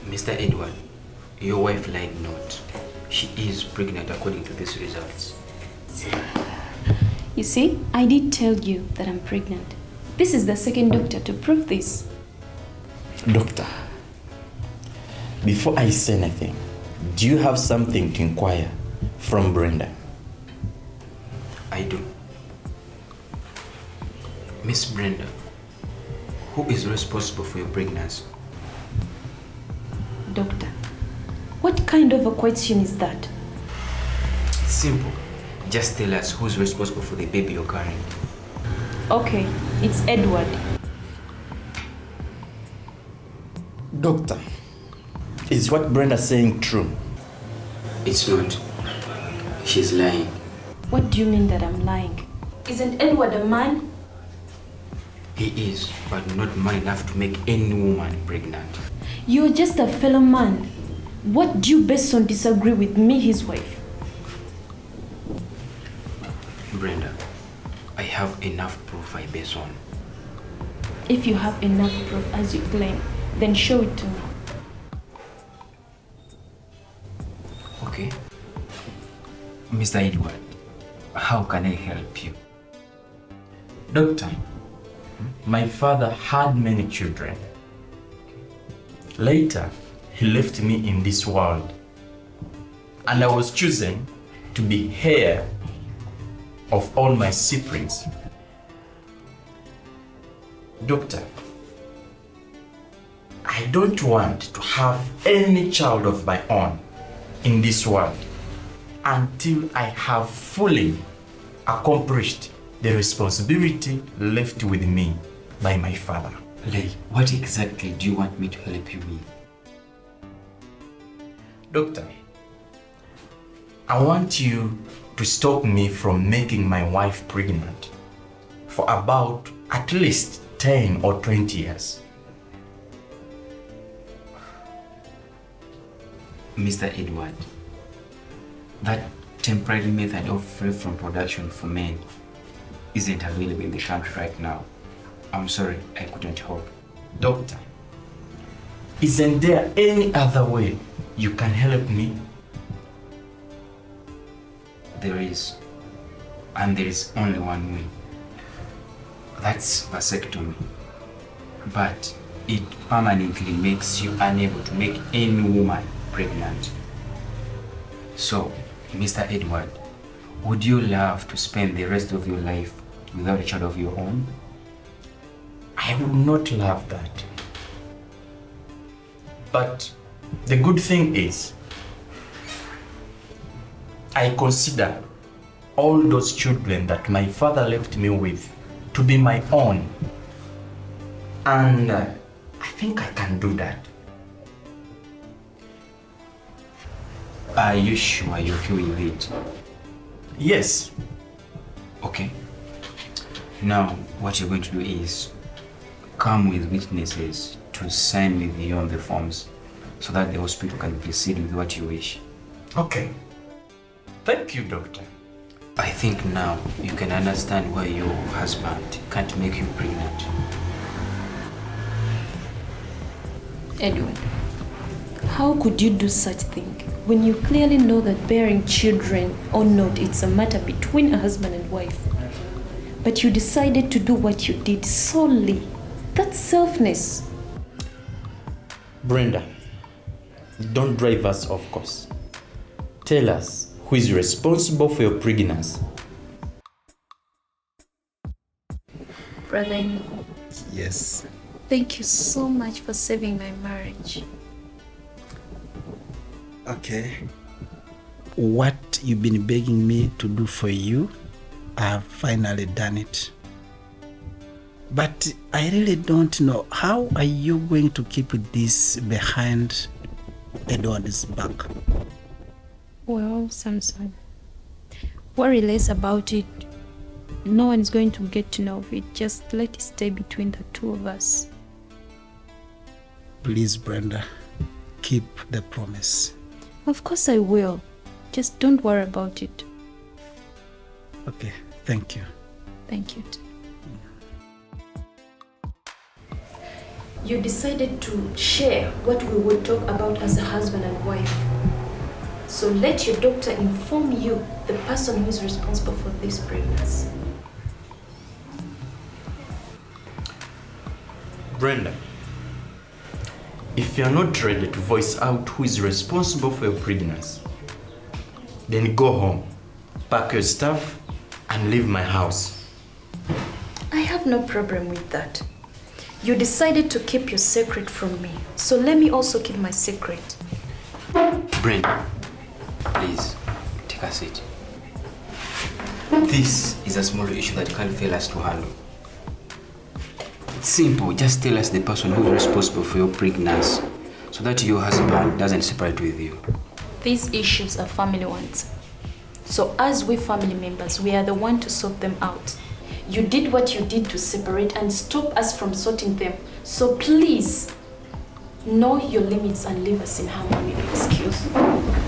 Mr. Edward, your wife lied not. She is pregnant according to these results. You see, I did tell you that I'm pregnant. This is the second doctor to prove this. Doctor, before I say anything, do you have something to inquire from Brenda? I do. Miss Brenda, who is responsible for your pregnancy? Doctor, what kind of a question is that? Simple. Just tell us who's responsible for the baby you're carrying. Okay, it's Edward. Doctor, is what Brenda saying true? It's not. She's lying. What do you mean that I'm lying? Isn't Edward a man? He is, but not man enough to make any woman pregnant. You're just a fellow man. What do you based on disagree with me, his wife? Brenda, I have enough proof I base on. If you have enough proof as you claim, then show it to me. Okay. Mr. Edward, how can I help you? Doctor, my father had many children. Later, he left me in this world, and I was chosen to be heir of all my siblings. Doctor, I don't want to have any child of my own in this world until I have fully accomplished the responsibility left with me by my father. Like, what exactly do you want me to help you with? Doctor, I want you to stop me from making my wife pregnant for about at least 10 or 20 years. Mr. Edward, that temporary method of free from production for men isn't available in the country right now. I'm sorry, I couldn't help. Doctor, isn't there any other way you can help me? There is, and there is only one way. That's vasectomy. But it permanently makes you unable to make any woman pregnant. So, Mr. Edward, would you love to spend the rest of your life without a child of your own? I would not love that. But the good thing is, I consider all those children that my father left me with to be my own. And I think I can do that. Are you sure you're okay with it? Yes. Okay. Now, what you're going to do is come with witnesses to sign with you on the forms so that the hospital can proceed with what you wish. Okay. Thank you, doctor. I think now you can understand why your husband can't make you pregnant. Edward, how could you do such thing when you clearly know that bearing children or not, it's a matter between a husband and wife? But you decided to do what you did solely. That's selfness. Brenda, don't drive us off course. Tell us who is responsible for your pregnancy. Brother, Yes. thank you so much for saving my marriage. Okay. What you've been begging me to do for you, I have finally done it. But I really don't know, how are you going to keep this behind Edward's back? Well, Samson, worry less about it. No one's going to get to know of it. Just let it stay between the two of us. Please, Brenda, keep the promise. Of course I will. Just don't worry about it. Okay, thank you. Thank you. You decided to share what we would talk about as a husband and wife. So let your doctor inform you, the person who is responsible for this pregnancy. Brenda, if you're not ready to voice out who is responsible for your pregnancy, then go home, pack your stuff, and leave my house. I have no problem with that. You decided to keep your secret from me, so let me also keep my secret. Brenda, please, take a seat. This is a small issue that you can't fail us to handle. It's simple, just tell us the person who is responsible for your pregnancy so that your husband doesn't separate with you. These issues are family ones. So as we family members, we are the one to sort them out. You did what you did to separate and stop us from sorting them. So please, know your limits and leave us in harmony. Excuse me.